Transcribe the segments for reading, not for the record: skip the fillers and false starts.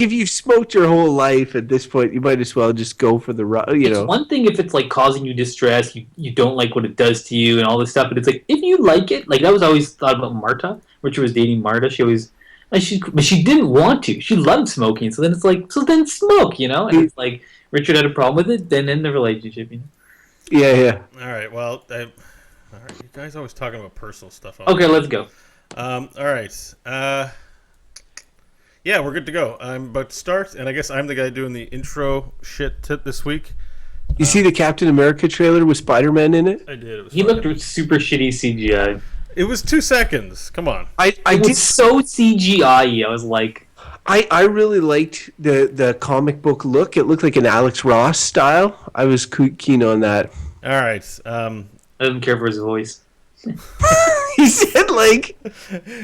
if you've smoked your whole life at this point, you might as well just go for the It's one thing if it's like causing you distress, you don't like what it does to you and all this stuff, but it's like if you like it, like that was always thought about Marta, when she was dating Marta, she always like but she didn't want to. She loved smoking, so then it's like so then smoke, And it's like Richard had a problem with it, then in the relationship, Yeah, yeah. All right. Well, all right. You guys always talking about personal stuff. Okay, let's go. All right. Yeah, we're good to go. I'm about to start, and I guess I'm the guy doing the intro shit this week. You see the Captain America trailer with Spider-Man in it? I did. He looked super shitty CGI. It was 2 seconds. Come on. I did so CGI. I was like, I really liked the comic book look. It looked like an Alex Ross style. I was keen on that. All right. I didn't care for his voice. He said like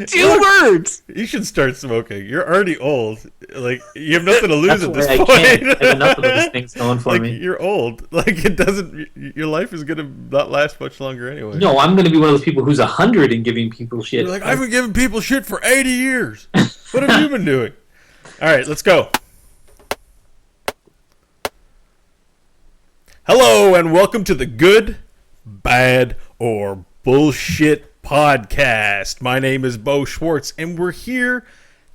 2 words. You should start smoking. You're already old. Like you have nothing to lose at this point. I have enough of those things going for me. You're old. Like it doesn't. Your life is gonna not last much longer anyway. No, I'm gonna be one of those people who's 100 and giving people shit. You're like I've been giving people shit for 80 years. What have you been doing? All right, let's go. Hello and welcome to the Good, Bad, or Bullshit podcast. My name is Bo Schwartz, and we're here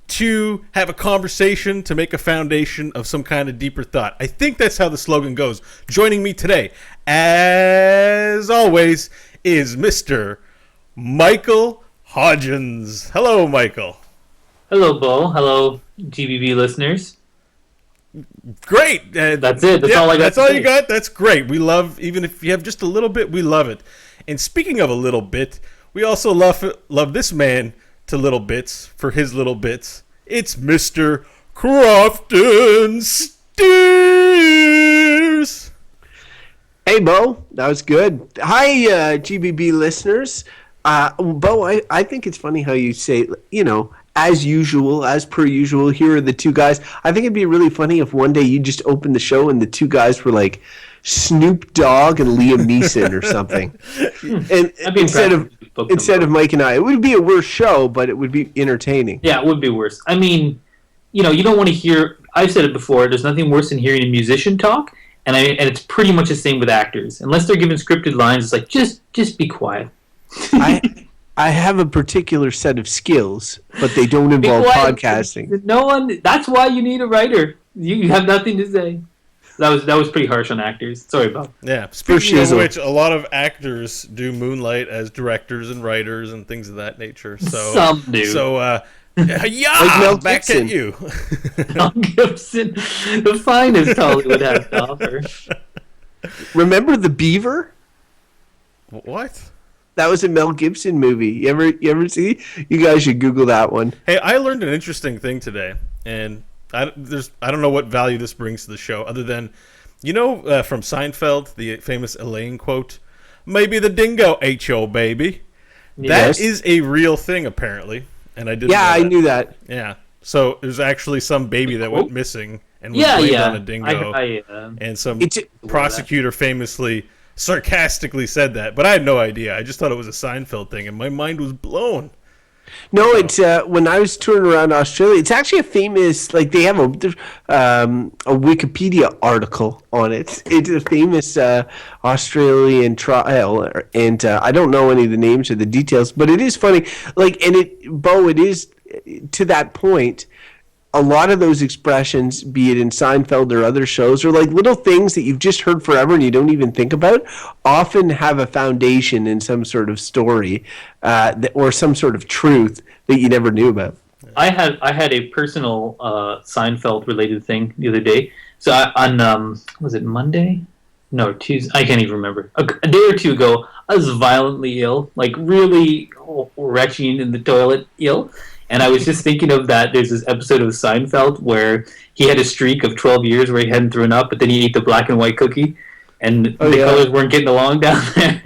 to have a conversation to make a foundation of some kind of deeper thought. I think that's how the slogan goes. Joining me today, as always, is Mr. Michael Hodgins. Hello, Michael. Hello, Bo. Hello, GBB listeners. Great. That's it. That's all I got. That's all you got? That's great. We love, even if you have just a little bit, we love it. And speaking of a little bit, we also love this man to little bits for his little bits. It's Mr. Crofton Steers. Hey, Bo. That was good. Hi, GBB listeners. Bo, I think it's funny how you say, as usual, as per usual, here are the 2 guys. I think it'd be really funny if one day you just opened the show and the 2 guys were like Snoop Dogg and Liam Neeson or something. And instead of Mike and I, it would be a worse show, but it would be entertaining. Yeah, it would be worse. I mean, you don't want to hear. I've said it before. There's nothing worse than hearing a musician talk, and it's pretty much the same with actors. Unless they're given scripted lines, it's like just be quiet. I have a particular set of skills, but they don't involve podcasting. No one. That's why you need a writer. You have nothing to say. That was pretty harsh on actors. Sorry, Bob. Yeah. Speaking of which, a lot of actors do moonlight as directors and writers and things of that nature. So some do. So like Mel back Gibson. at you. Mel Gibson, the finest Hollywood has to offer. Remember The Beaver? What? That was a Mel Gibson movie. You ever see? You guys should Google that one. Hey, I learned an interesting thing today, and I don't know what value this brings to the show, other than, from Seinfeld, the famous Elaine quote, "Maybe the dingo ate your baby." Yes. That is a real thing, apparently, and I didn't. Yeah, know that. I knew that. Yeah, so there's actually some baby that went missing and was blamed on a dingo, and some prosecutor famously, sarcastically said that, but I had no idea. I just thought it was a Seinfeld thing, and my mind was blown. No, it's when I was touring around Australia. It's actually a famous, like they have a Wikipedia article on it. It's a famous Australian trial, and I don't know any of the names or the details, but it is funny. Like, and it is to that point. A lot of those expressions, be it in Seinfeld or other shows, are like little things that you've just heard forever and you don't even think about, often have a foundation in some sort of story or some sort of truth that you never knew about. I had a personal Seinfeld related thing the other day. So on was it Monday? No, Tuesday. I can't even remember. A day or 2 ago, I was violently ill, like really retching in the toilet ill. And I was just thinking of that. There's this episode of Seinfeld where he had a streak of 12 years where he hadn't thrown up, but then he ate the black and white cookie, and the colors weren't getting along down there.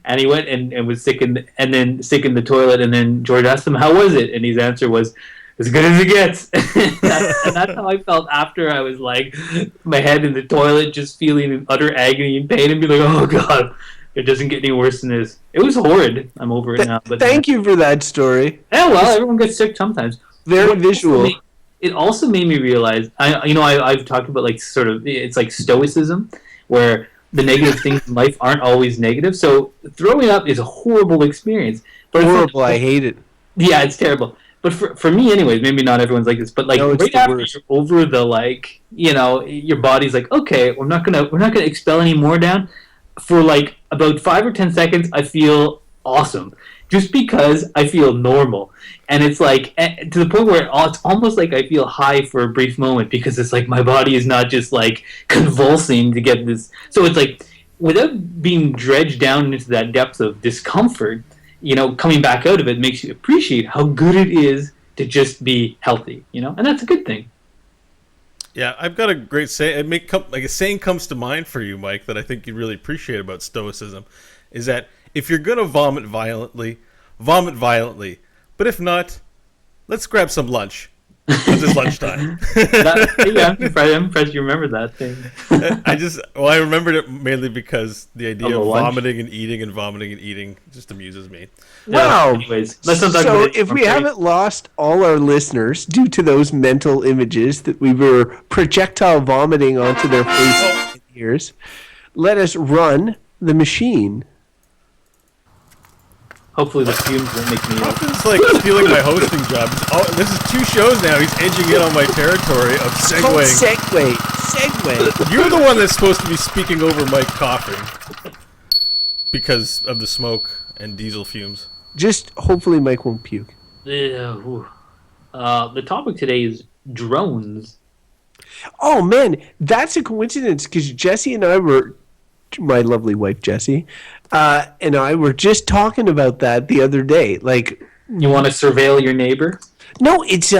And he went and was sick in the toilet. And then George asked him, "How was it?" And his answer was, "As good as it gets." And that's how I felt after I was like, my head in the toilet, just feeling utter agony and pain, and be like, "Oh God, it doesn't get any worse than this." It was horrid. I'm over it now. But thank you for that story. Yeah, well, everyone gets sick sometimes. Very visual. it also made me realize, I've talked about like sort of, it's like stoicism, where the negative things in life aren't always negative. So throwing up is a horrible experience. But Horrible. I hate it. yeah, it's terrible. But for me, anyways, maybe not everyone's like this. But like No, it's right the after worst. you're over the like, your body's like, okay, we're not gonna expel any more down. For like about 5 or 10 seconds, I feel awesome, just because I feel normal, and it's like to the point where it's almost like I feel high for a brief moment because it's like my body is not just like convulsing to get this. So it's like without being dredged down into that depth of discomfort, coming back out of it makes you appreciate how good it is to just be healthy, and that's a good thing. Yeah, I've got a great saying. Like a saying comes to mind for you, Mike, that I think you really appreciate about stoicism, is that if you're gonna vomit violently, vomit violently. But if not, let's grab some lunch. Because it's lunchtime. I'm impressed you remember that thing. I remembered it mainly because the idea of lunch. vomiting and eating just amuses me. Wow. Anyways, let's not talk So about it. if we haven't lost all our listeners due to those mental images that we were projectile vomiting onto their faces and ears, let us run the machine. Hopefully the fumes won't make me ill. It's like stealing my hosting job. This is 2 shows now. He's edging in on my territory of Called segueing. segue. You're the one that's supposed to be speaking over Mike coughing because of the smoke and diesel fumes. Just hopefully Mike won't puke. The topic today is drones. Oh man, that's a coincidence because Jesse and I were, my lovely wife Jessie, and I were just talking about that the other day. Like, You want to surveil your neighbor? no, it's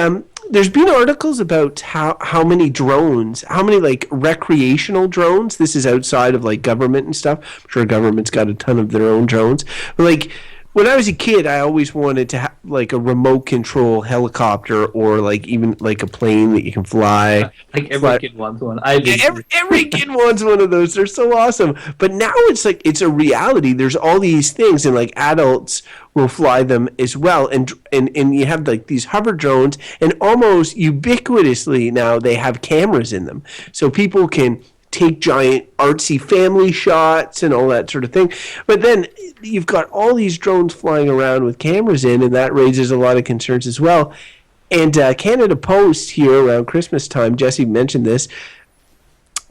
there's been articles about how many drones, how many like recreational drones. This is outside of like government and stuff. I'm sure government's got a ton of their own drones. But like when I was a kid, I always wanted to have like a remote control helicopter or like even like a plane that you can fly. Like every kid wants one. I did. Every kid wants one of those. They're so awesome. But now it's like it's a reality. There's all these things, and like adults will fly them as well. And you have like these hover drones, and almost ubiquitously now they have cameras in them, so people can take giant artsy family shots and all that sort of thing. But then you've got all these drones flying around with cameras in, and that raises a lot of concerns as well. And Canada Post here around Christmas time, Jesse mentioned this,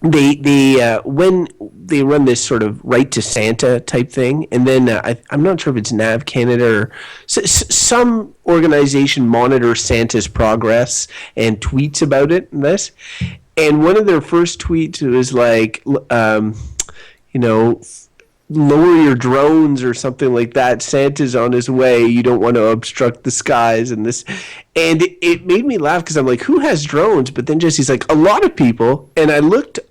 they when they run this sort of right to Santa type thing, and then I'm not sure if it's Nav Canada or some organization monitors Santa's progress and tweets about it and this. And one of their first tweets was like, lower your drones or something like that. Santa's on his way. You don't want to obstruct the skies and this. And it made me laugh because I'm like, who has drones? But then Jesse's like, a lot of people. And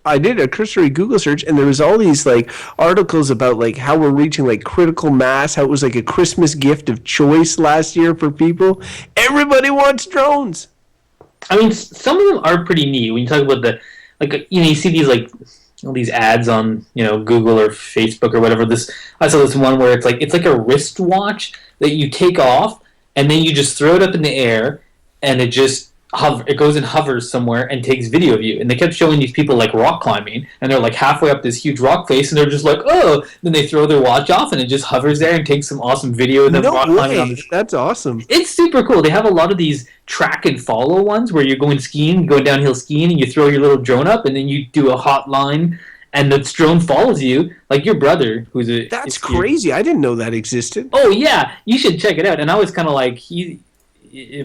I did a cursory Google search, and there was all these like articles about like how we're reaching like critical mass, how it was like a Christmas gift of choice last year for people. Everybody wants drones. I mean, some of them are pretty neat. When you talk about you see these like all these ads on Google or Facebook or whatever. I saw this one where it's like a wristwatch that you take off and then you just throw it up in the air and it just it goes and hovers somewhere and takes video of you. And they kept showing these people like rock climbing, and they're like halfway up this huge rock face, and they're just like, oh. Then they throw their watch off and it just hovers there and takes some awesome video of them rock climbing on the. That's awesome. It's super cool. They have a lot of these track and follow ones where you're going skiing, going downhill skiing, and you throw your little drone up, and then you do a hot line, and the drone follows you, like your brother, who's a. That's crazy. I didn't know that existed. Oh yeah, you should check it out. And I was kind of like,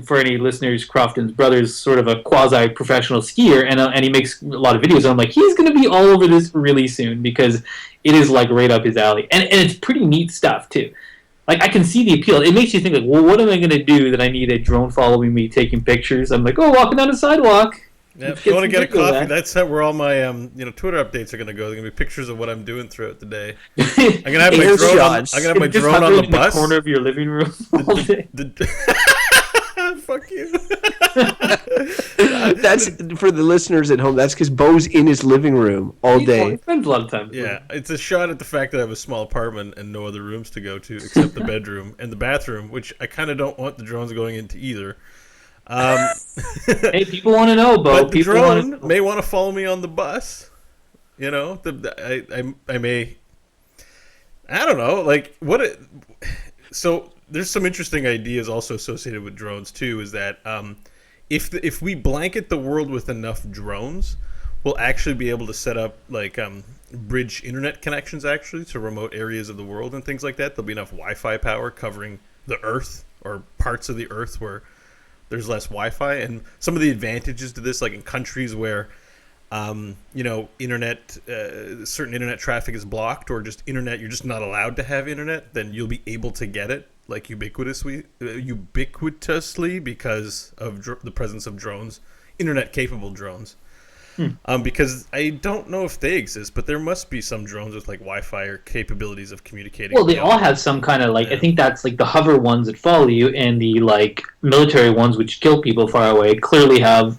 for any listeners, Crofton's brother's sort of a quasi-professional skier, and he makes a lot of videos. And I'm like, he's going to be all over this really soon because it is like right up his alley, and it's pretty neat stuff too. Like, I can see the appeal. It makes you think, like, well, what am I going to do that I need a drone following me taking pictures? I'm like, walking down the sidewalk. Yeah, if you want to get a coffee, that's where all my Twitter updates are going to go. They're going to be pictures of what I'm doing throughout the day. I'm going to have my drone. I'm going to have my drone on the bus. In the corner of your living room all day. Fuck you. That's for the listeners at home. That's because Bo's in his living room all day. He spends a lot of time. Yeah, it's a shot at the fact that I have a small apartment and no other rooms to go to except the bedroom and the bathroom, which I kind of don't want the drones going into either. Hey, people want to know, Bo. But the People wanna drone know. may want to follow me on the bus. You know, I may. I don't know. Like so there's some interesting ideas also associated with drones too. Is that if we blanket the world with enough drones, we'll actually be able to set up like bridge internet connections actually to remote areas of the world and things like that. There'll be enough Wi-Fi power covering the Earth or parts of the Earth where there's less Wi-Fi. And some of the advantages to this, like in countries where internet, certain internet traffic is blocked, or just internet, you're just not allowed to have internet, then you'll be able to get it like ubiquitously because of the presence of drones, internet-capable drones. Because I don't know if they exist, but there must be some drones with like Wi-Fi or capabilities of communicating. Well, they all have some kind of like. I think that's like the hover ones that follow you, and the like military ones which kill people far away clearly have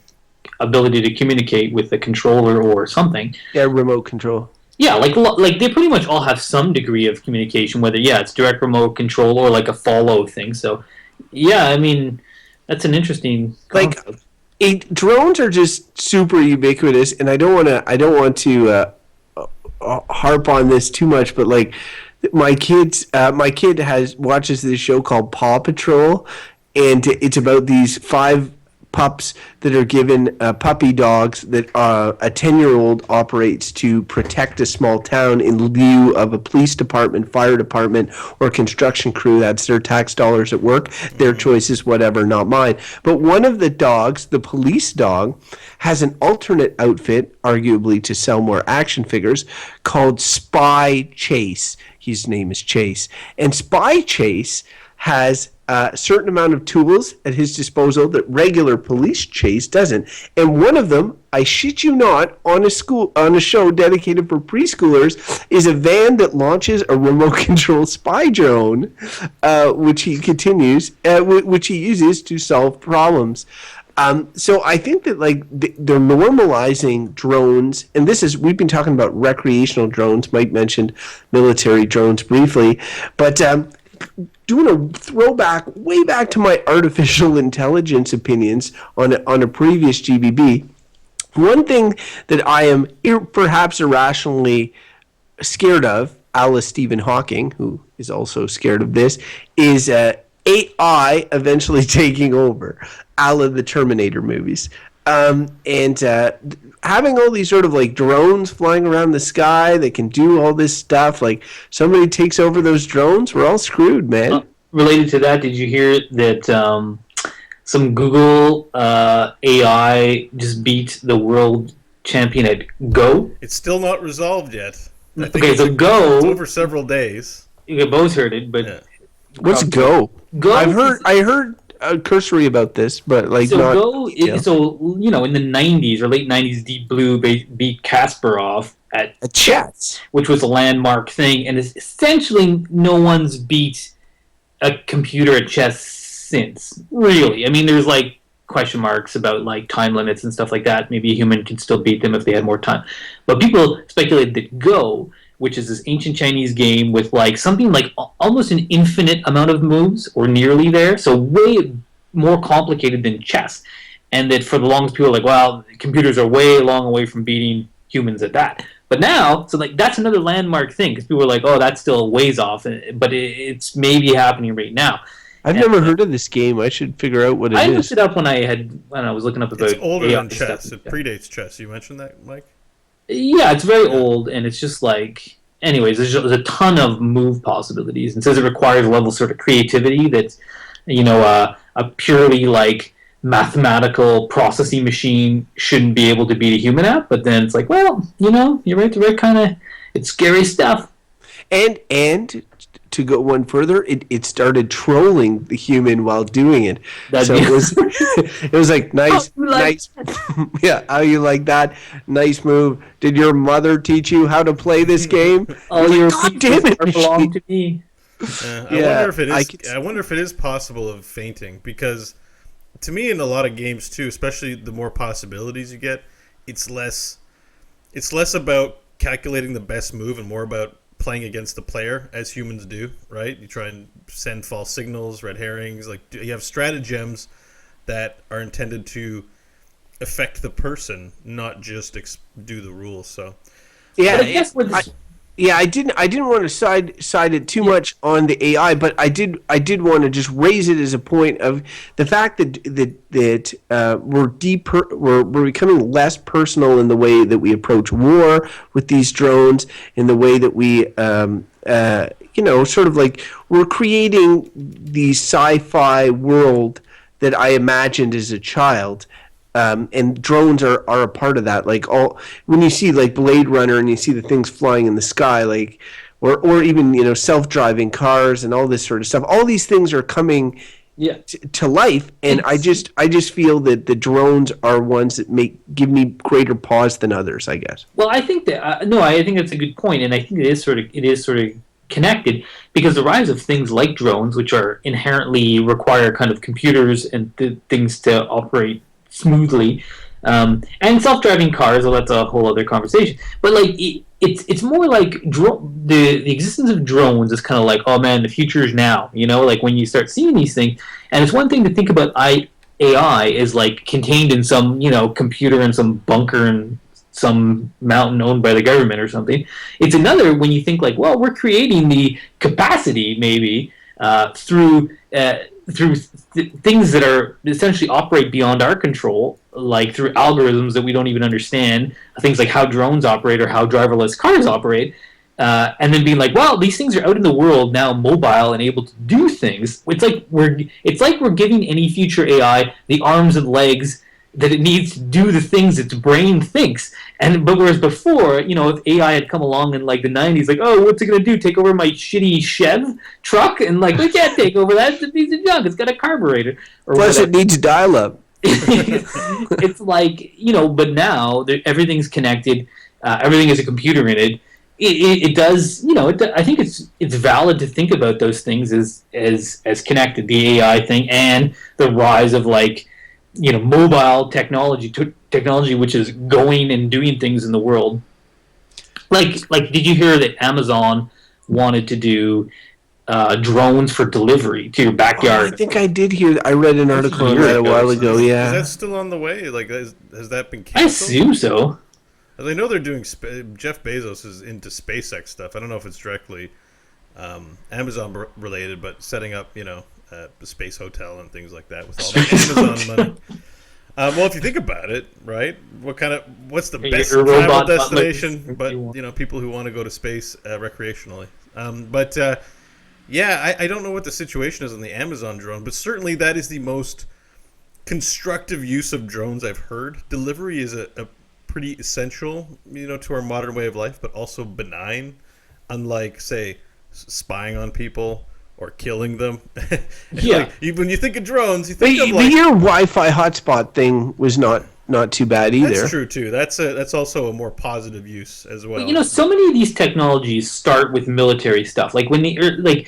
ability to communicate with the controller or something. Yeah, remote control. Yeah, like they pretty much all have some degree of communication, whether it's direct remote control or like a follow thing. So, yeah, I mean, that's an interesting concept. Drones are just super ubiquitous, and I don't want to harp on this too much, but like my kid watches this show called Paw Patrol, and it's about these 5 pups that are given puppy dogs that a 10-year-old operates to protect a small town in lieu of a police department, fire department, or construction crew. That's their tax dollars at work. Their choices, whatever, not mine. But one of the dogs, the police dog, has an alternate outfit, arguably to sell more action figures, called Spy Chase. His name is Chase. And Spy Chase has a certain amount of tools at his disposal that regular police chase doesn't. And one of them, I shit you not, on a show dedicated for preschoolers, is a van that launches a remote control spy drone, which he uses to solve problems. So I think that like they're normalizing drones, and we've been talking about recreational drones. Mike mentioned military drones briefly, but doing a throwback way back to my artificial intelligence opinions on a previous GBB. One thing that I am perhaps irrationally scared of, a la Stephen Hawking, who is also scared of this, is AI eventually taking over, a la the Terminator movies. Having all these sort of like drones flying around the sky that can do all this stuff, like somebody takes over those drones, we're all screwed, man. Related to that, did you hear that some Google AI just beat the world champion at Go? It's still not resolved yet. Okay, so Go. It's over several days. You both heard it, but Yeah. What's Go? Go. I heard cursory about this, but like So not. Go. In the '90s or late '90s, Deep Blue beat Kasparov at chess, which was a landmark thing, and it's essentially no one's beat a computer at chess since. Really, I mean, there's like question marks about like time limits and stuff like that. Maybe a human could still beat them if they had more time, but people speculate that Go, which is this ancient Chinese game with like something like almost an infinite amount of moves or nearly there, so way more complicated than chess, and that for the longest people are like, well, computers are way long away from beating humans at that. But now, so like that's another landmark thing because people are like, oh, that's still ways off, but it's maybe happening right now. I've never heard of this game. I should figure out what it is. I looked it up when I was looking up about. It's older AI than chess. stuff. It predates chess. You mentioned that, Mike? Yeah, it's very old, and it's just like. Anyways, there's a ton of move possibilities, and says it requires a level of sort of creativity that's, a purely like mathematical processing machine shouldn't be able to beat a human at. But then it's like, well, you're right. The right kind of it's scary stuff. And to go one further, it started trolling the human while doing it. It was like nice. Yeah, how you like that? Nice move. Did your mother teach you how to play this game? All your God damn it! belong to me. I wonder if it is possible of fainting, because to me, in a lot of games too, especially the more possibilities you get, it's less about calculating the best move and more about playing against the player, as humans do, right? You try and send false signals, red herrings, like you have stratagems that are intended to affect the person, not just do the rules. So Yeah, But I guess with this, I didn't want to side it too much on the AI, but I did want to just raise it as a point of the fact that we're becoming less personal in the way that we approach war with these drones, in the way that we sort of like we're creating the sci-fi world that I imagined as a child. And drones are a part of that. Like when you see like Blade Runner and you see the things flying in the sky, like or even self-driving cars and all this sort of stuff. All these things are coming yeah. to life, and I just feel that the drones are ones that give me greater pause than others, I guess. Well, I think that no, I think that's a good point, and I think it is sort of connected because the rise of things like drones, which are inherently require kind of computers and things to operate smoothly, and self-driving cars. Well, that's a whole other conversation. But like it's more like the existence of drones is kind of like, oh man, the future is now. Like when you start seeing these things, and it's one thing to think about AI is like contained in some computer in some bunker in some mountain owned by the government or something. It's another when you think like, well, we're creating the capacity maybe through things that are essentially operate beyond our control, like through algorithms that we don't even understand, things like how drones operate or how driverless cars operate, and then being like, well, these things are out in the world now, mobile and able to do things. It's like we're giving any future AI the arms and legs that it needs to do the things its brain thinks. But whereas before, if AI had come along in like the 90s, like, oh, what's it gonna do? Take over my shitty Chev truck? And like, we can't take over that. It's a piece of junk. It's got a carburetor. Plus, it needs dial-up. It's like but now everything's connected. Everything is a computer in it. It does. I think it's valid to think about those things as connected. The AI thing and the rise of like mobile technology which is going and doing things in the world. Like did you hear that Amazon wanted to do drones for delivery to your backyard? I think I did hear. I read an article on that a while ago. Yeah, is that still on the way? Like, has that been canceled? I assume so. I know they're doing. Jeff Bezos is into SpaceX stuff. I don't know if it's directly Amazon related, but setting up the space hotel and things like that with all the Amazon money. Well, if you think about it, right? What's the best travel destination? But people who want to go to space recreationally. I don't know what the situation is on the Amazon drone, but certainly that is the most constructive use of drones I've heard. Delivery is a pretty essential, to our modern way of life, but also benign, unlike, say, spying on people or killing them. Yeah. When you think of drones, you think of but your Wi-Fi hotspot thing was not too bad either. That's true too. That's also a more positive use as well. But, so many of these technologies start with military stuff. Like when the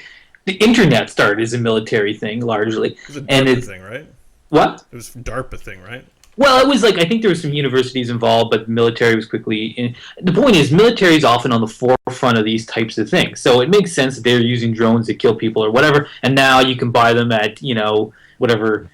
internet started as a military thing largely. It was a DARPA thing, right? What? It was a DARPA thing, right? Well, it was like, I think there were some universities involved, but the military was quickly in. The point is, military is often on the forefront of these types of things. So it makes sense that they're using drones to kill people or whatever, and now you can buy them at, whatever,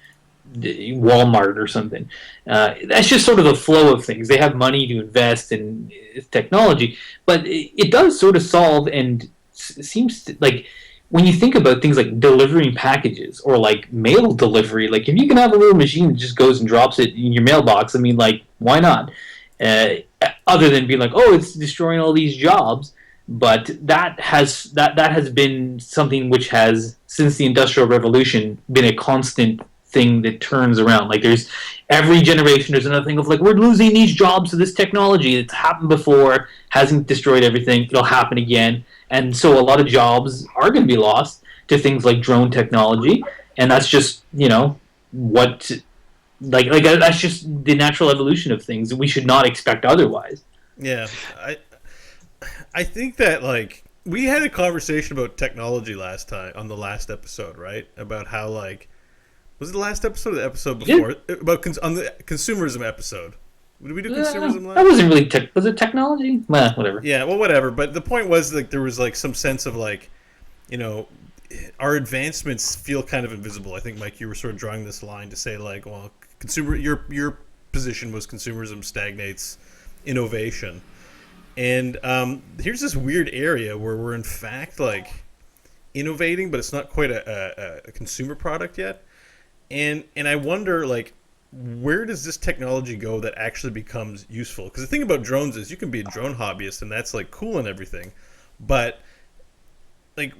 Walmart or something. That's just sort of the flow of things. They have money to invest in technology, but it does sort of solve and seems to, like, when you think about things like delivering packages or like mail delivery, like if you can have a little machine that just goes and drops it in your mailbox, I mean, like, why not? Other than being like, oh, it's destroying all these jobs. But that has been something which has, since the Industrial Revolution, been a constant thing that turns around. Like there's every generation there's another thing of like, we're losing these jobs to this technology. It's happened before, hasn't destroyed everything, it'll happen again. And so a lot of jobs are going to be lost to things like drone technology, and that's just what that's just the natural evolution of things. We should not expect otherwise. Yeah, I think that like we had a conversation about technology last time on the last episode, right? About how like was it the last episode or the episode before about on the consumerism episode. Did we do consumerism last? That wasn't really was it technology? Well, whatever. Yeah, well, whatever. But the point was like there was like some sense of like, our advancements feel kind of invisible. I think, Mike, you were sort of drawing this line to say, like, well, your position was consumerism stagnates innovation. And here's this weird area where we're in fact like innovating, but it's not quite a consumer product yet. And I wonder, like, where does this technology go that actually becomes useful? Because the thing about drones is you can be a drone hobbyist and that's like cool and everything, but like,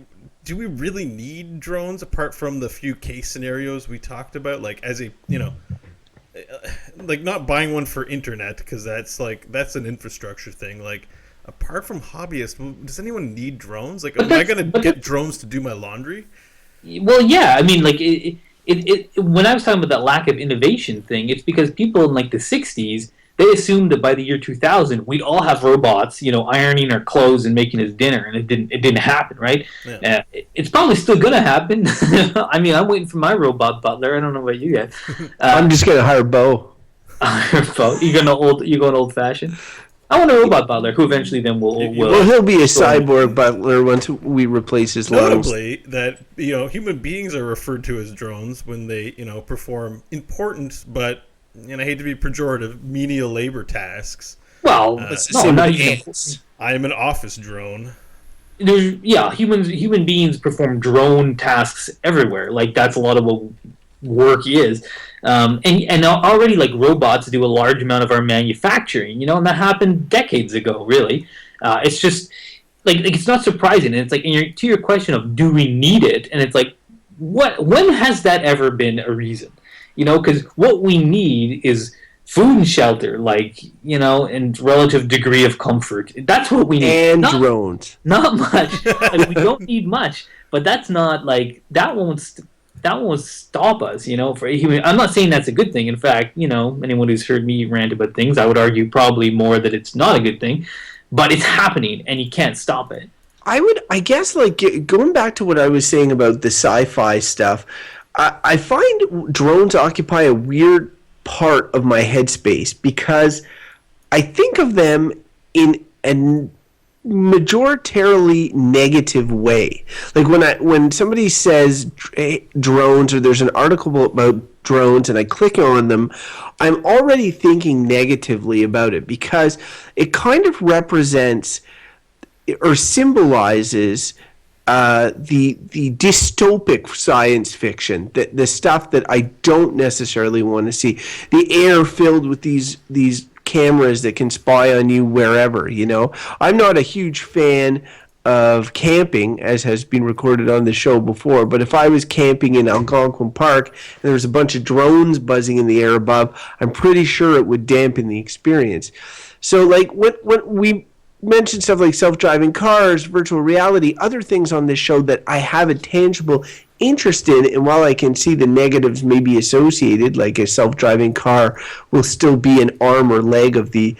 do we really need drones apart from the few case scenarios we talked about? Like, as a, you know, like not buying one for internet, because that's an infrastructure thing. Like, apart from hobbyists, does anyone need drones? Like, am I going to get drones to do my laundry? Well, yeah. I mean, like, when I was talking about that lack of innovation thing, it's because people in like the '60s, they assumed that by the year 2000 we'd all have robots, you know, ironing our clothes and making us dinner, and it didn't happen, right? Yeah. It's probably still gonna happen. I mean, I'm waiting for my robot butler. I don't know about you guys. I'm just gonna hire Bo. You going old fashioned? I want a robot butler who eventually then will. Well, he'll be a cyborg butler once we replace his lungs. Notably, that, you know, human beings are referred to as drones when they, you know, perform important but, and I hate to be pejorative, menial labor tasks. Well, not even. I am an office drone. Human beings perform drone tasks everywhere. Like, that's a lot of what work is. And already, like, robots do a large amount of our manufacturing, you know, and that happened decades ago, really. It's just, like, it's not surprising. And it's like, to your question of, do we need it? And it's like, when has that ever been a reason? You know, because what we need is food and shelter, like, you know, and relative degree of comfort. That's what we need. And drones. Not much. Like, we don't need much, but that's not, like, that won't stop us, you know. I'm not saying that's a good thing. In fact, you know, anyone who's heard me rant about things, I would argue probably more that it's not a good thing, but it's happening and you can't stop it. I guess, like, going back to what I was saying about the sci-fi stuff, I find drones occupy a weird part of my headspace because I think of them in a majoritarily negative way. Like, when somebody says drones, or there's an article about drones and I click on them, I'm already thinking negatively about it because it kind of represents or symbolizes the dystopic science fiction, the stuff that I don't necessarily want to see. The air filled with these cameras that can spy on you wherever, you know. I'm not a huge fan of camping, as has been recorded on the show before, but if I was camping in Algonquin Park and there was a bunch of drones buzzing in the air above, I'm pretty sure it would dampen the experience. So, like, when we mention stuff like self-driving cars, virtual reality, other things on this show that I have a tangible interest in, and while I can see the negatives may be associated, like a self-driving car will still be an arm or leg of the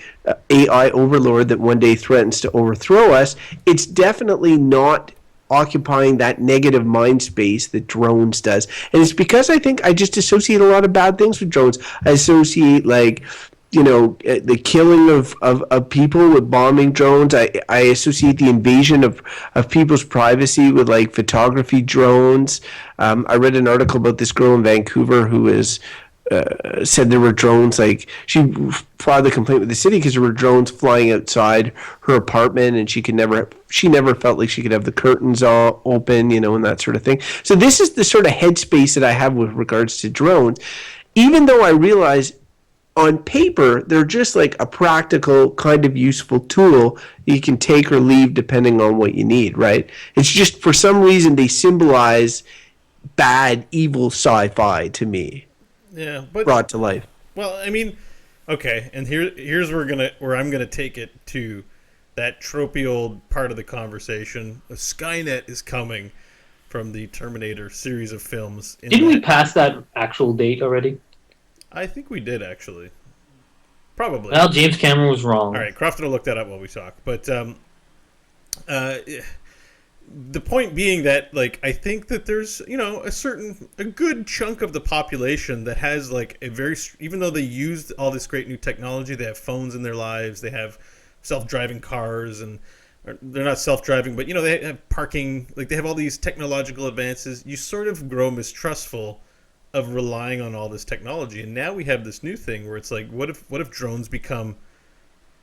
AI overlord that one day threatens to overthrow us, it's definitely not occupying that negative mind space that drones does. And it's because I think I just associate a lot of bad things with drones. I associate, like, you know, the killing of people with bombing drones. I associate the invasion of people's privacy with, like, photography drones. I read an article about this girl in Vancouver who is said there were drones, like, she filed a complaint with the city because there were drones flying outside her apartment, and she never felt like she could have the curtains all open, you know, and that sort of thing. So this is the sort of headspace that I have with regards to drones, even though I realize on paper they're just like a practical kind of useful tool you can take or leave depending on what you need, right? It's just for some reason they symbolize bad, evil sci-fi to me. Yeah, but brought to life. Well, I mean, okay, and here's where I'm gonna take it to that tropey old part of the conversation. A Skynet is coming from the Terminator series of films. Didn't we pass that actual date already? I think we did, actually. Probably. Well, James Cameron was wrong. All right, Crofton will look that up while we talk. But the point being that, like, I think that there's, you know, a good chunk of the population that has, like, even though they used all this great new technology, they have phones in their lives, they have self-driving cars, and or they're not self-driving, but they have parking, like they have all these technological advances. You sort of grow mistrustful of relying on all this technology, and now we have this new thing where it's like, what if drones become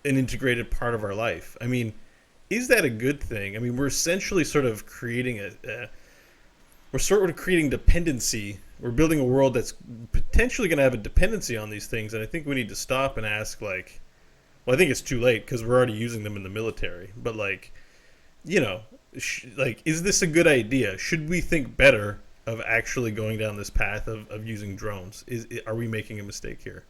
an integrated part of our life? I mean, is that a good thing? I mean, we're essentially sort of creating creating dependency. We're building a world that's potentially going to have a dependency on these things, and I think we need to stop and ask, like, well, I think it's too late because we're already using them in the military, but like, is this a good idea? Should we think better of actually going down this path of using drones? Are we making a mistake here?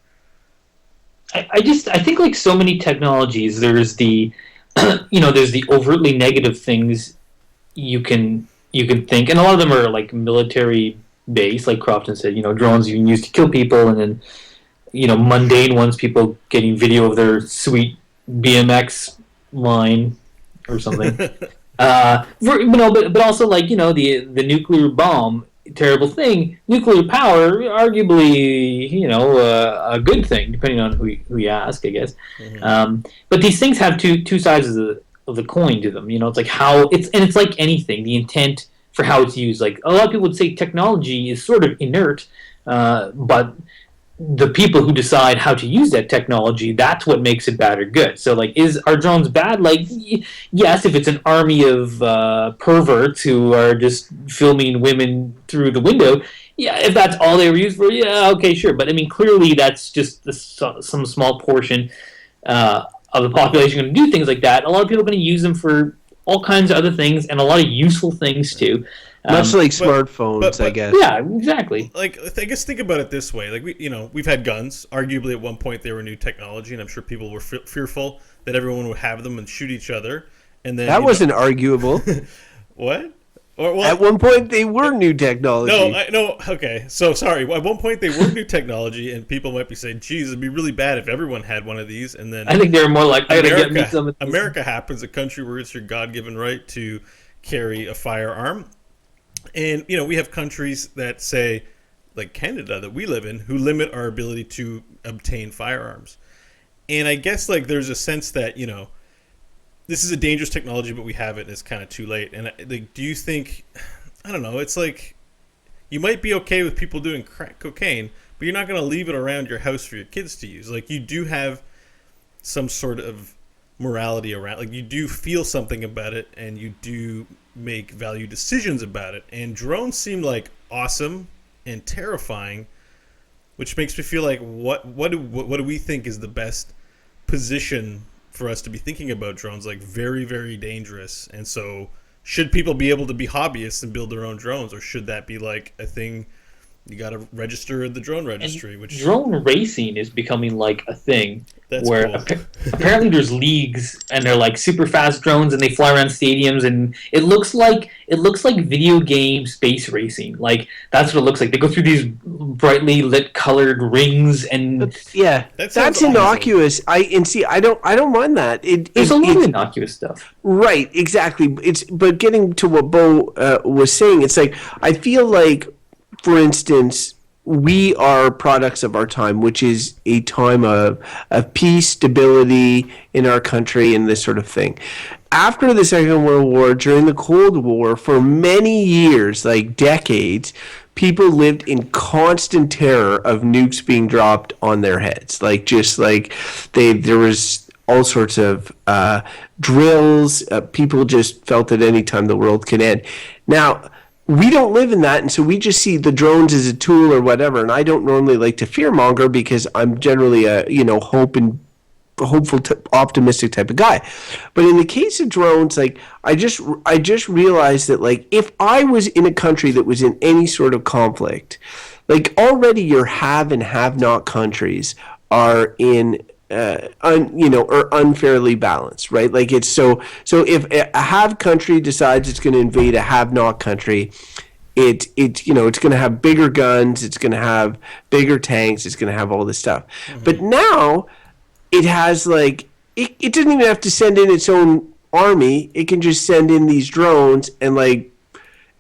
I think like so many technologies, there's the there's the overtly negative things you can think, and a lot of them are like military based, like Crofton said, drones you can use to kill people, and then mundane ones, people getting video of their sweet BMX line or something. But also like the nuclear bomb, terrible thing. Nuclear power, arguably a good thing, depending on who you ask, I guess. Mm-hmm. But these things have two sides of the coin to them. It's like how it's like anything. The intent for how it's used. Like a lot of people would say, technology is sort of inert, but the people who decide how to use that technology, that's what makes it bad or good. So, like, are drones bad? Like, yes, if it's an army of perverts who are just filming women through the window, yeah, if that's all they were used for, yeah, okay, sure. But, I mean, clearly that's just some small portion of the population going to do things like that. A lot of people are going to use them for all kinds of other things, and a lot of useful things, too. Much like smartphones, I guess. Yeah, exactly. Like, I guess think about it this way. Like, we've had guns. Arguably, at one point, they were new technology, and I'm sure people were fearful that everyone would have them and shoot each other. And then that wasn't arguable. What? At one point, they were new technology. No. Okay, so sorry. At one point, they were new technology, and people might be saying, "Geez, it'd be really bad if everyone had one of these." And then I think they're more like, "I gotta get me some." America happens, a country where it's your God-given right to carry a firearm. And, we have countries that say, like Canada that we live in, who limit our ability to obtain firearms. And I guess, like, there's a sense that, this is a dangerous technology, but we have it and it's kind of too late. And, like, do you think, I don't know, it's like, you might be okay with people doing crack cocaine, but you're not going to leave it around your house for your kids to use. Like, you do have some sort of morality around, like, you do feel something about it, and you do make value decisions about it. And drones seem like awesome and terrifying, which makes me feel like what do we think is the best position for us to be thinking about drones? Like, very, very dangerous. And so should people be able to be hobbyists and build their own drones, or should that be like a thing you got to register at the drone registry? Which drone racing is becoming like a thing. That's where cool. Apparently there's leagues, and they're like super fast drones, and they fly around stadiums, and it looks like video game space racing. Like, that's what it looks like. They go through these brightly lit colored rings, and that's innocuous. I don't mind that. There's a lot of innocuous stuff. Right, exactly. But getting to what Bo was saying, it's like, I feel like, for instance, we are products of our time, which is a time of peace, stability in our country, and this sort of thing. After the Second World War, during the Cold War, for many years, like decades, people lived in constant terror of nukes being dropped on their heads. Like, just like there was all sorts of drills. People just felt that any time the world could end. Now, we don't live in that, and so we just see the drones as a tool or whatever. And I don't normally like to fearmonger because I'm generally a hopeful, optimistic type of guy. But in the case of drones, like, I just realized that, like, if I was in a country that was in any sort of conflict, like, already your have and have not countries are in or unfairly balanced, right? Like, it's so if a have country decides it's going to invade a have not country, it's going to have bigger guns, it's going to have bigger tanks, it's going to have all this stuff. Mm-hmm. But now it has, like, it doesn't even have to send in its own army. It can just send in these drones and, like,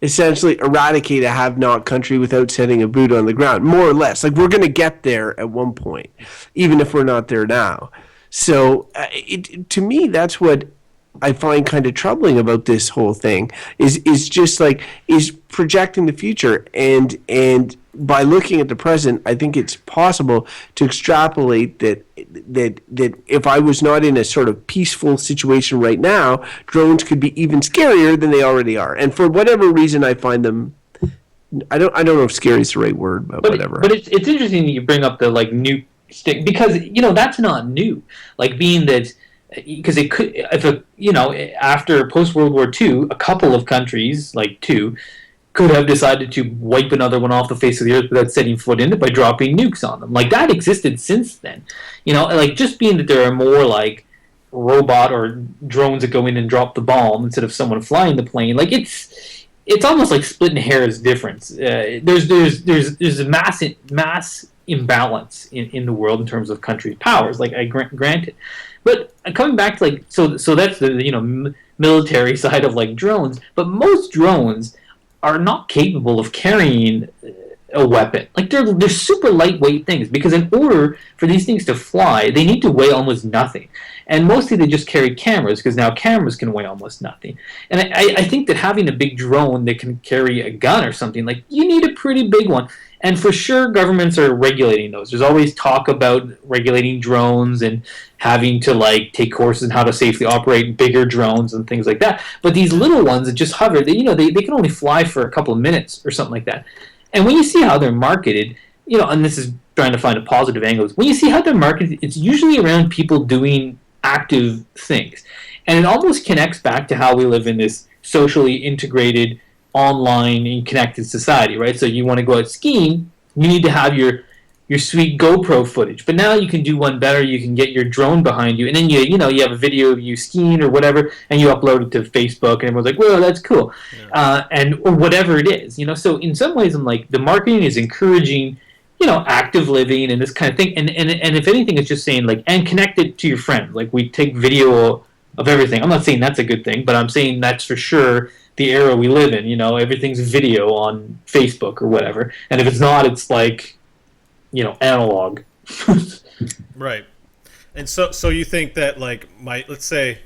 essentially eradicate a have-not country without setting a boot on the ground, more or less. Like, we're going to get there at one point, even if we're not there now. So, to me, that's what I find kind of troubling about this whole thing is just like is projecting the future, and by looking at the present, I think it's possible to extrapolate that if I was not in a sort of peaceful situation right now, drones could be even scarier than they already are. And for whatever reason, I find them. I don't know if scary is the right word, but whatever. But it's interesting that you bring up the like new stick, because that's not new. Like being that, because it could, if a, after post World War II, a couple of countries, like two, could have decided to wipe another one off the face of the earth without setting foot in it by dropping nukes on them. Like that existed since then. Like just being that there are more like robot or drones that go in and drop the bomb instead of someone flying the plane. Like it's almost like splitting hairs difference. There's a mass imbalance in the world in terms of country powers. Like I granted, but coming back to like so that's the military side of like drones. But most drones are not capable of carrying a weapon. Like they're super lightweight things, because in order for these things to fly, they need to weigh almost nothing. And mostly they just carry cameras, because now cameras can weigh almost nothing. And I think that having a big drone that can carry a gun or something, like you need a pretty big one. And for sure, governments are regulating those. There's always talk about regulating drones and having to like take courses on how to safely operate bigger drones and things like that. But these little ones that just hover, they can only fly for a couple of minutes or something like that. And when you see how they're marketed, and this is trying to find a positive angle, when you see how they're marketed, it's usually around people doing active things. And it almost connects back to how we live in this socially integrated, online and connected society, right? So you want to go out skiing, you need to have your sweet GoPro footage. But now you can do one better. You can get your drone behind you, and then you have a video of you skiing or whatever, and you upload it to Facebook, and everyone's like, "Well, that's cool," or whatever it is, So in some ways, I'm like, the marketing is encouraging, active living and this kind of thing. And if anything, it's just saying like, and connect it to your friends. Like we take video of everything. I'm not saying that's a good thing, but I'm saying that's for sure the era we live in. Everything's video on Facebook or whatever. And if it's not, it's like, analog. Right. And so you think that like let's say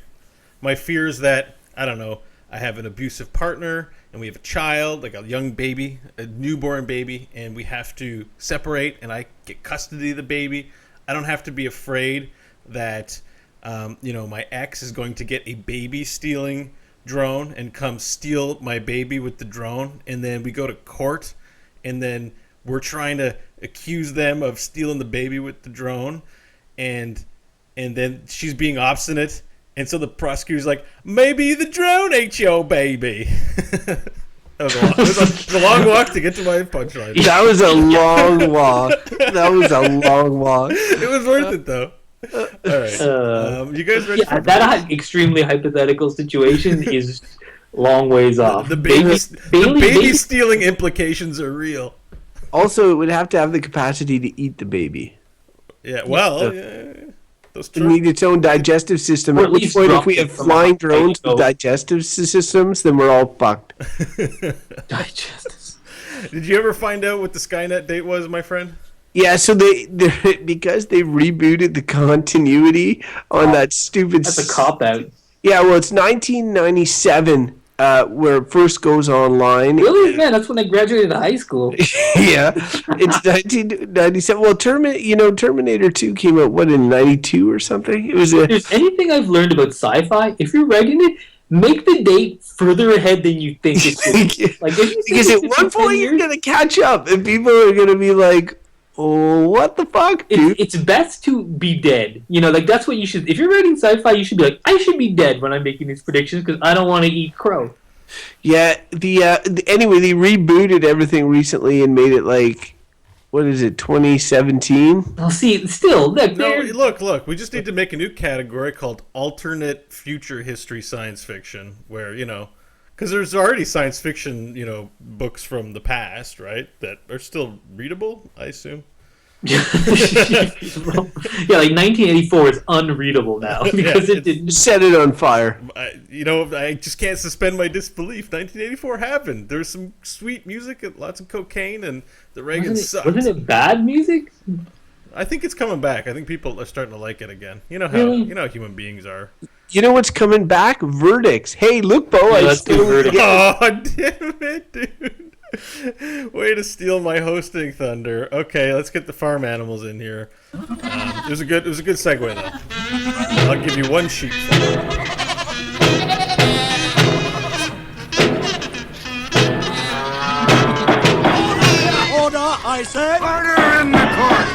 my fear is that, I don't know, I have an abusive partner and we have a child, like a young baby, a newborn baby, and we have to separate and I get custody of the baby. I don't have to be afraid that, my ex is going to get a baby stealing drone and come steal my baby with the drone, and then we go to court and then we're trying to accuse them of stealing the baby with the drone, and then she's being obstinate, and so the prosecutor's like, maybe the drone ate your baby. That was a long walk to get to my punchline. That was a long walk. It was worth it though. All right. You guys ready? Yeah, that extremely hypothetical situation is long ways off. The baby stealing implications are real. Also, it would have to have the capacity to eat the baby. Yeah, well, those it needs its own digestive system. At which point, if we have flying drones with digestive systems, then we're all fucked. Digestive. Did you ever find out what the Skynet date was, my friend? Yeah, so they because they rebooted the continuity on that stupid. That's a cop out. Yeah, well, it's 1997 where it first goes online. Really, man? That's when I graduated high school. Yeah, it's 1997. Well, Terminator 2 came out in 92 or something. It was. If there's anything I've learned about sci-fi, if you're writing it, make the date further ahead than you think it should. Like, because at one point you're gonna catch up, and people are gonna be like, "Oh, what the fuck, dude?" It's best to be dead. Like that's what you should. If you're writing sci-fi, you should be like, I should be dead when I'm making these predictions because I don't want to eat crow. Yeah. Anyway, they rebooted everything recently and made it like, what is it, 2017? I'll see. Still, look. We just need to make a new category called alternate future history science fiction, where because there's already science fiction, books from the past, right, that are still readable, I assume. Yeah, like 1984 is unreadable now because it didn't set it on fire. I just can't suspend my disbelief. 1984 happened. There's some sweet music and lots of cocaine, and the Reagan sucked. Wasn't it bad music? I think it's coming back. I think people are starting to like it again. You know how really? you know how human beings are. You know what's coming back? Verdicts. Hey, look, Bo, I let's do still verdicts. Oh, damn it, dude. Way to steal my hosting thunder. Okay, let's get the farm animals in here. It was a good segue though. I'll give you one sheep. Order, I said. Order in the court.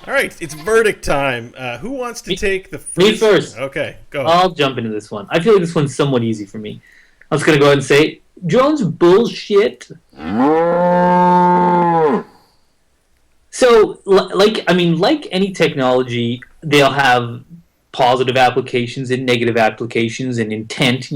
All right, it's verdict time. Who wants to take the first? Me first. Okay, go. I'll jump into this one. I feel like this one's somewhat easy for me. I'm just gonna go ahead and say drones bullshit. So, like any technology, they'll have positive applications and negative applications and intent.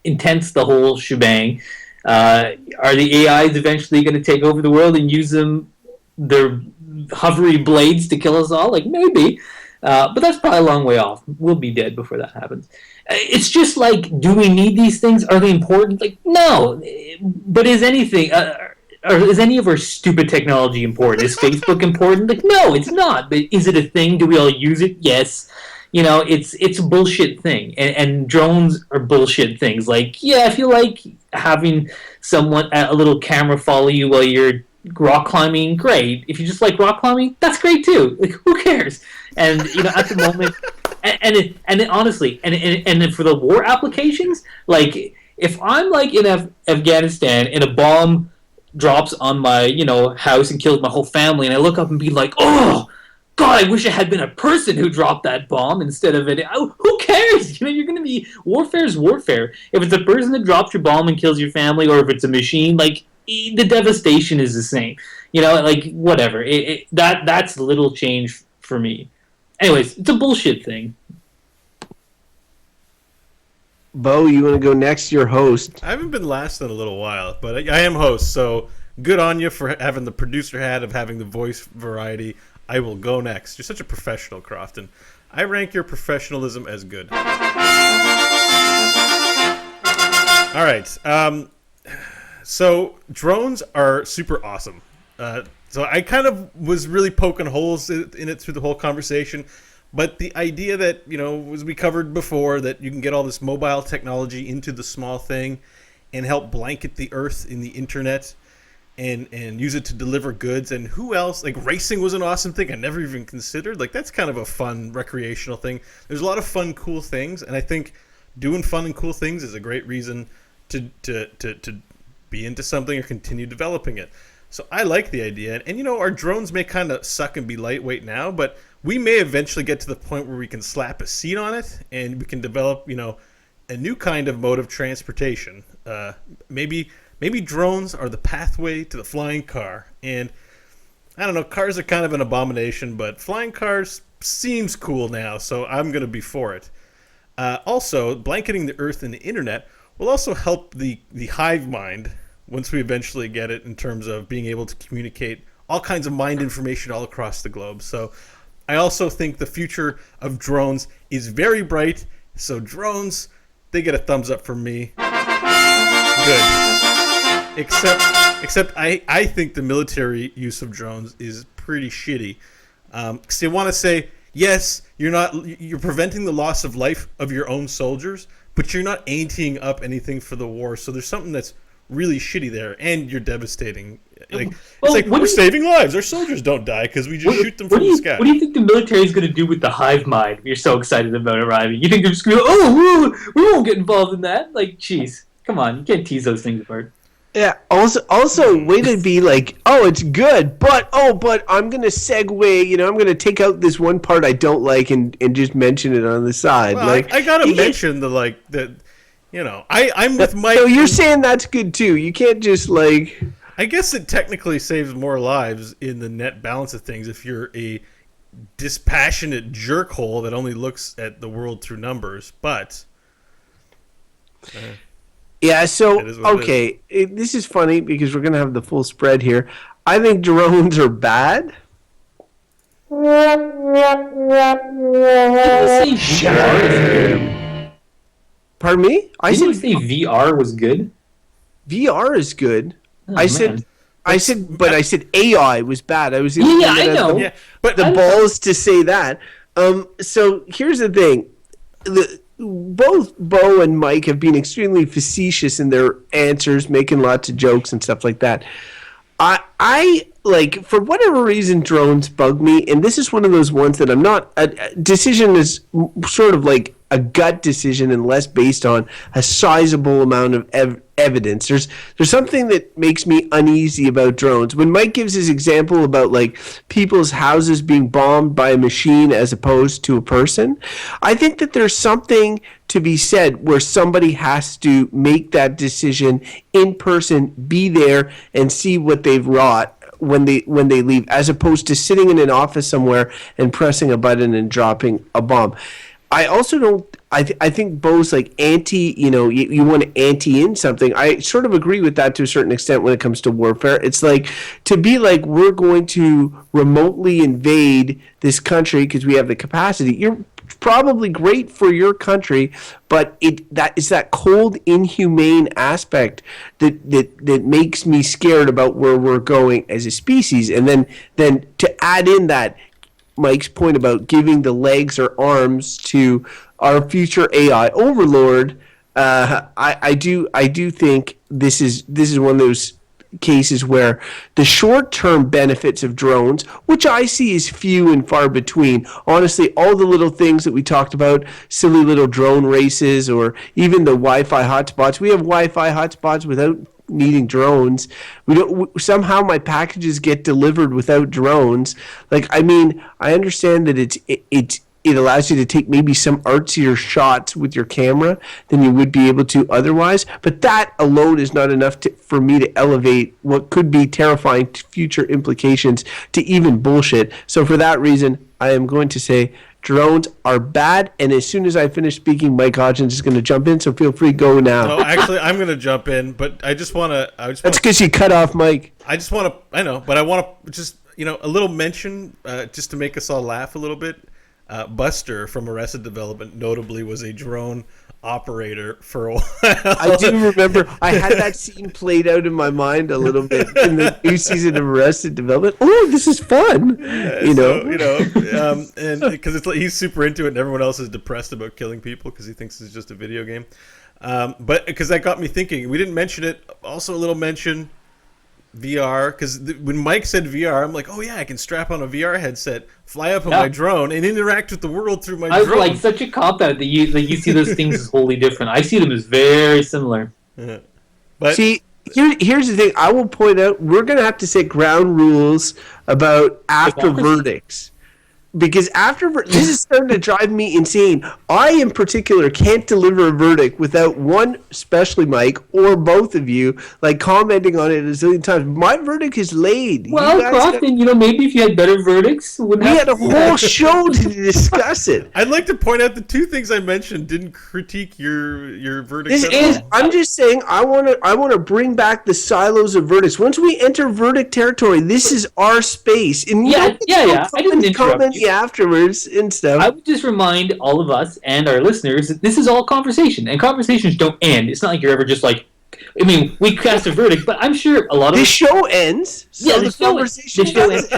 Intent's the whole shebang. Are the AIs eventually going to take over the world and use their hovery blades to kill us all? Like, maybe. But that's probably a long way off. We'll be dead before that happens. It's just like, do we need these things? Are they important? Like, no. But is anything... or is any of our stupid technology important? Is Facebook important? Like, no, it's not. But is it a thing? Do we all use it? Yes. It's a bullshit thing. And drones are bullshit things. Like, yeah, if you like having a little camera follow you while you're rock climbing, great. If you just like rock climbing, that's great too. Like, who cares? And at the moment, honestly, for the war applications, like if I'm like in Afghanistan and a bomb drops on my house and kills my whole family, and I look up and be like, oh God, I wish it had been a person who dropped that bomb instead of it. Oh, who cares? You're going to be... Warfare is warfare. If it's a person that drops your bomb and kills your family, or if it's a machine, like, the devastation is the same. Like, whatever. That's little change for me. Anyways, it's a bullshit thing. Bo, you want to go next? You're host. I haven't been last in a little while, but I am host, so good on you for having the producer hat of having the voice variety. I will go next. You're such a professional, Crofton. I rank your professionalism as good. All right. So drones are super awesome. So I kind of was really poking holes in it through the whole conversation. But the idea that, as we covered before, that you can get all this mobile technology into the small thing and help blanket the earth in the internet and use it to deliver goods. And who else? Like, racing was an awesome thing I never even considered. Like, that's kind of a fun recreational thing. There's a lot of fun, cool things. And I think doing fun and cool things is a great reason to be into something or continue developing it. So I like the idea. And, our drones may kind of suck and be lightweight now, but we may eventually get to the point where we can slap a seat on it and we can develop, a new kind of mode of transportation. Maybe drones are the pathway to the flying car. And I don't know, cars are kind of an abomination, but flying cars seems cool now, so I'm going to be for it. Also, blanketing the earth and the internet will also help the hive mind once we eventually get it, in terms of being able to communicate all kinds of mind information all across the globe. So I also think the future of drones is very bright. So drones, they get a thumbs up from me. Good. Except I think the military use of drones is pretty shitty. Because they want to say, yes, you're preventing the loss of life of your own soldiers, but you're not anteing up anything for the war. So there's something that's really shitty there, and you're devastating. We're saving lives. Our soldiers don't die because we just shoot them from the sky. What do you think the military is going to do with the hive mind? You're so excited about arriving. You think they're just going to go, we won't get involved in that? Like, jeez, come on, you can't tease those things apart. Yeah. Also, way to be like, oh, it's good, but I'm gonna segue. I'm gonna take out this one part I don't like and just mention it on the side. Well, like, I gotta mention I'm with Mike. So you're saying that's good too. You can't just like. I guess it technically saves more lives in the net balance of things if you're a dispassionate jerkhole that only looks at the world through numbers, but. Yeah, so, okay, this is funny because we're going to have the full spread here. I think drones are bad. Pardon me? Did you say VR was good? VR is good. Oh, I said AI was bad. I was I know. But the balls to say that. So here's the thing. both Bo and Mike have been extremely facetious in their answers, making lots of jokes and stuff like that. I like, for whatever reason, drones bug me, and this is one of those ones that I'm not. A decision is sort of like a gut decision and less based on a sizable amount of evidence. There's something that makes me uneasy about drones. When Mike gives his example about like people's houses being bombed by a machine as opposed to a person, I think that there's something to be said where somebody has to make that decision in person, be there, and see what they've wrought when they leave, as opposed to sitting in an office somewhere and pressing a button and dropping a bomb. I also don't. I think Bo's like anti. You want to anti in something. I sort of agree with that to a certain extent when it comes to warfare. It's like to be like, we're going to remotely invade this country because we have the capacity. You're probably great for your country, but it's that cold, inhumane aspect that makes me scared about where we're going as a species. And then to add in that Mike's point about giving the legs or arms to our future AI overlord, I do think this is one of those cases where the short-term benefits of drones, which I see as few and far between, honestly, all the little things that we talked about, silly little drone races, or even the Wi-Fi hotspots. We have Wi-Fi hotspots without needing drones. Somehow my packages get delivered without drones. Like, I mean, I understand that it allows you to take maybe some artsier shots with your camera than you would be able to otherwise, but that alone is not enough for me to elevate what could be terrifying future implications to even bullshit. So for that reason, I am going to say drones are bad, and as soon as I finish speaking, Mike Hodgins is going to jump in, so feel free, go now. No, actually, I'm going to jump in, but I just want to... That's because you cut off Mike. I just want to... I know, but I want to just, a little mention, just to make us all laugh a little bit. Buster from Arrested Development notably was a drone operator for a while. I do remember. I had that scene played out in my mind a little bit in the new season of Arrested Development. Oh, this is fun! And because it's like he's super into it, and everyone else is depressed about killing people because he thinks it's just a video game. But because that got me thinking, we didn't mention it. Also, a little mention. VR, because when Mike said VR, I'm like, oh yeah, I can strap on a VR headset, fly up on my drone, and interact with the world through my drone. I was like such a cop-out that you see those things as wholly different. I see them as very similar. Yeah. But see, here's the thing. I will point out, we're going to have to set ground rules about after verdicts. Because this is starting to drive me insane. I, in particular, can't deliver a verdict without one, especially Mike, or both of you, like commenting on it a zillion times. My verdict is laid. Well, Crofton, maybe if you had better verdicts, we had a whole show to discuss it. I'd like to point out the two things I mentioned didn't critique your verdict. I'm just saying, I want to bring back the silos of verdicts. Once we enter verdict territory, this is our space. And yeah. I didn't interrupt you afterwards and stuff. I would just remind all of us and our listeners that this is all conversation, and conversations don't end. It's not like you're ever just like, we cast a verdict, but I'm sure a lot of this show ends. So the show ends.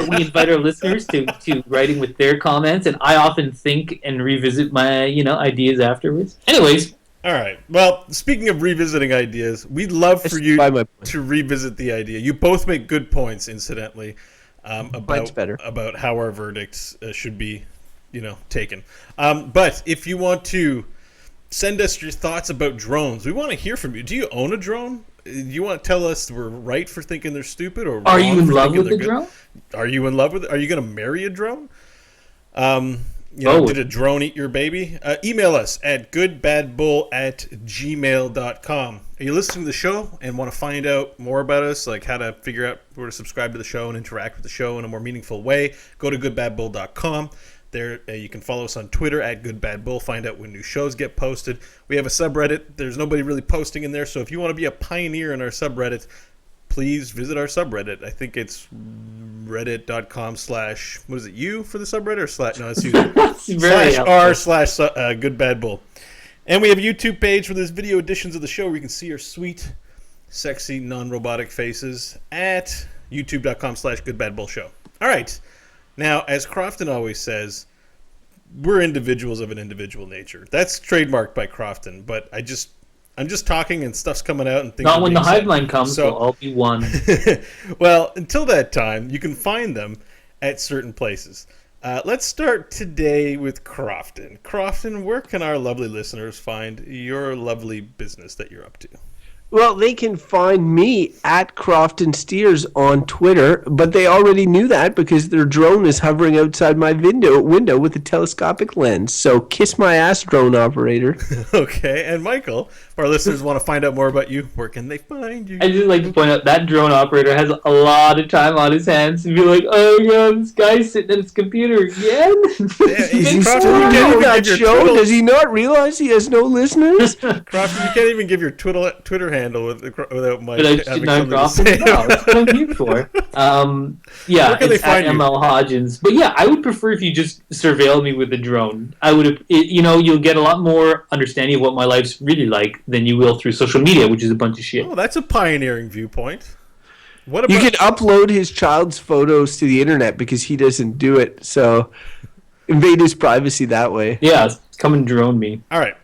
We invite our listeners to writing with their comments, and I often think and revisit my ideas afterwards. Anyways. All right. Well, speaking of revisiting ideas, we'd love for you to revisit the idea. You both make good points, incidentally. About how our verdicts should be, taken. But if you want to send us your thoughts about drones, we want to hear from you. Do you own a drone? Do you want to tell us we're right for thinking they're stupid, or are you in love with the drone? Are you in love with it? Are you going to marry a drone? Did a drone eat your baby? Email us at goodbadbull@gmail.com. Are you listening to the show and want to find out more about us, like how to figure out where to subscribe to the show and interact with the show in a more meaningful way? Go to goodbadbull.com. There you can follow us on Twitter at goodbadbull. Find out when new shows get posted. We have a subreddit. There's nobody really posting in there, so if you want to be a pioneer in our subreddit, please visit our subreddit. I think it's reddit.com/ what is it, U for the subreddit, or slash? No, it's U. /r/goodbadbull. And we have a YouTube page for these video editions of the show where you can see our sweet, sexy, non-robotic faces at youtube.com/goodbadbullshow. All right. Now, as Crofton always says, we're individuals of an individual nature. That's trademarked by Crofton, but I'm just talking and stuff's coming out and things. Not when the hive said. mind comes, so we'll all be one. Well, until that time, you can find them at certain places. Let's start today with Crofton. Crofton, where can our lovely listeners find your lovely business that you're up to? Well, they can find me at Crofton Steers on Twitter, but they already knew that because their drone is hovering outside my window with a telescopic lens. So kiss my ass, drone operator. Okay, and Michael, if our listeners want to find out more about you, where can they find you? I just like to point out that drone operator has a lot of time on his hands to be like, oh god, this guy's sitting at his computer again. Is he Crofton, still you can't doing even that give your show? Twitter- Does he not realize he has no listeners? Crofton, you can't even give your Twitter handle without Mike But I having should not something to Crofton. say. No, that's what I'm here for. Yeah, Where can they it's find at you? ML Hodgins. But yeah, I would prefer if you just surveil me with the drone. I would, you'll get a lot more understanding of what my life's really like than you will through social media, which is a bunch of shit. Oh, that's a pioneering viewpoint. What about You can upload his child's photos to the internet because he doesn't do it. So invade his privacy that way. Yeah, come and drone me. All right.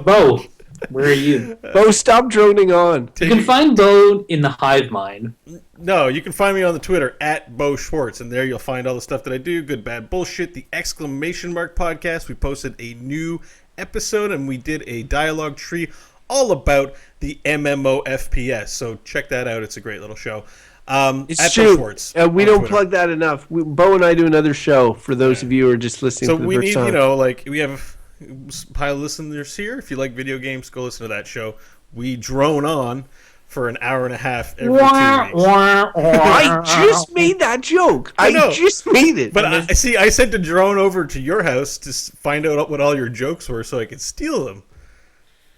Bo, where are you? Bo, stop droning on. You can find Bo in the hive mind. No, you can find me on the Twitter at Bo Schwartz, and there you'll find all the stuff that I do, good, bad, bullshit, the exclamation mark podcast. We posted a new episode, and we did a dialogue tree all about the MMO FPS. So check that out. It's a great little show. It's at true. Bo Schwartz We on don't Twitter. plug that enough. Bo and I do another show for those of you who are just listening So for the we first need, time. we have a pile of listeners here. If you like video games, go listen to that show. We drone on for an hour and a half every 2 weeks. I just made that joke. I know. just made it. But I sent a drone over to your house to find out what all your jokes were so I could steal them.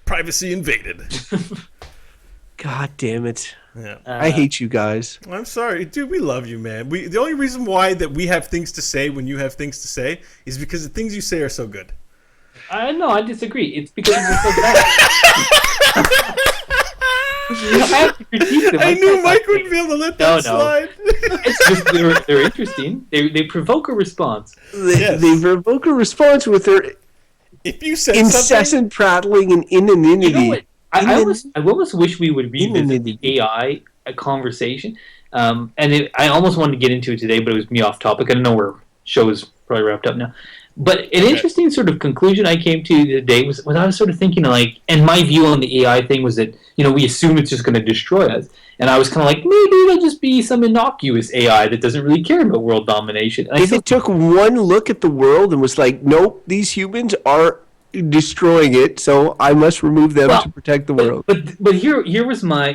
Privacy invaded. God damn it. Yeah. I hate you guys. I'm sorry. Dude, we love you, man. The only reason why that we have things to say when you have things to say is because the things you say are so good. No, I disagree. It's because you're so bad. I have to critique them. I knew Mike wouldn't be able to let that slide. It's just they're interesting. They provoke a response. Yes. They provoke a response with their If you said incessant something, prattling and inanimity. You know what? I almost wish we would revisit the AI conversation. I almost wanted to get into it today, but it was me off topic. I don't know where show is probably wrapped up now. But an interesting sort of conclusion I came to today was when I was sort of thinking and my view on the AI thing was that, we assume it's just going to destroy us. And I was kind of like, maybe it'll just be some innocuous AI that doesn't really care about world domination. And If it took one look at the world and was like, nope, these humans are destroying it, so I must remove them to protect the world. But here was my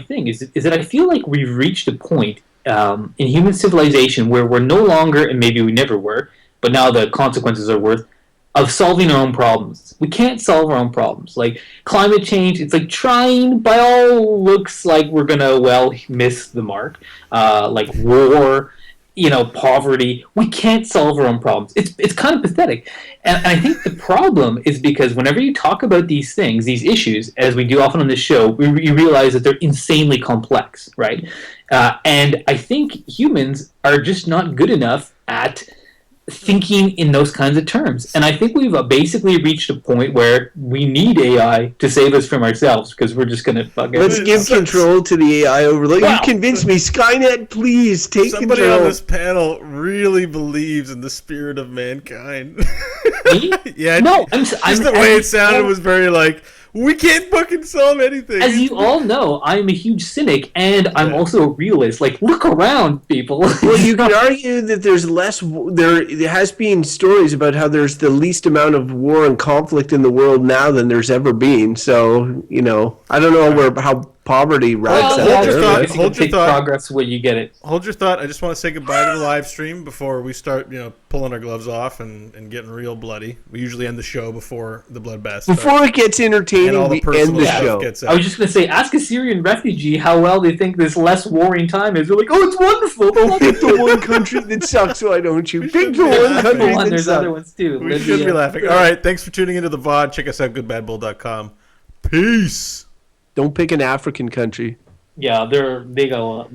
thing is that I feel like we've reached a point in human civilization where we're no longer, and maybe we never were, but now the consequences are worth of solving our own problems. We can't solve our own problems. Like climate change, it's like trying by all looks like we're gonna miss the mark. Like war, poverty. We can't solve our own problems. It's kind of pathetic. And I think the problem is because whenever you talk about these things, these issues, as we do often on this show, you realize that they're insanely complex, right? And I think humans are just not good enough at thinking in those kinds of terms. And I think we've basically reached a point where we need AI to save us from ourselves because we're just going to fucking... Let's give control to the AI overlord. You convinced me. Skynet, please, take somebody control. on this panel really believes in the spirit of mankind. Me? Yeah. No, just the way it sounded was very like, we can't fucking solve anything. As you all know, I'm a huge cynic, and I'm also a realist. Like, look around, people. Well, you can argue that there's less. There has been stories about how there's the least amount of war and conflict in the world now than there's ever been. So, I don't know how poverty wraps out there. Hold your thought. Progress when you get it. Hold your thought. I just want to say goodbye to the live stream before we start, pulling our gloves off and getting real bloody. We usually end the show before the bloodbath starts. Before it gets entertaining, and all the we end personal the stuff show. gets out. I was just going to say, ask a Syrian refugee how well they think this less warring time is. They're like, oh, it's wonderful. Oh, pick the one country that sucks, why don't you? Pick the one country that There's sucks. other ones, too. We should be laughing. All right, thanks for tuning into the VOD. Check us out, goodbadbull.com. Peace. Don't pick an African country. Yeah, they go,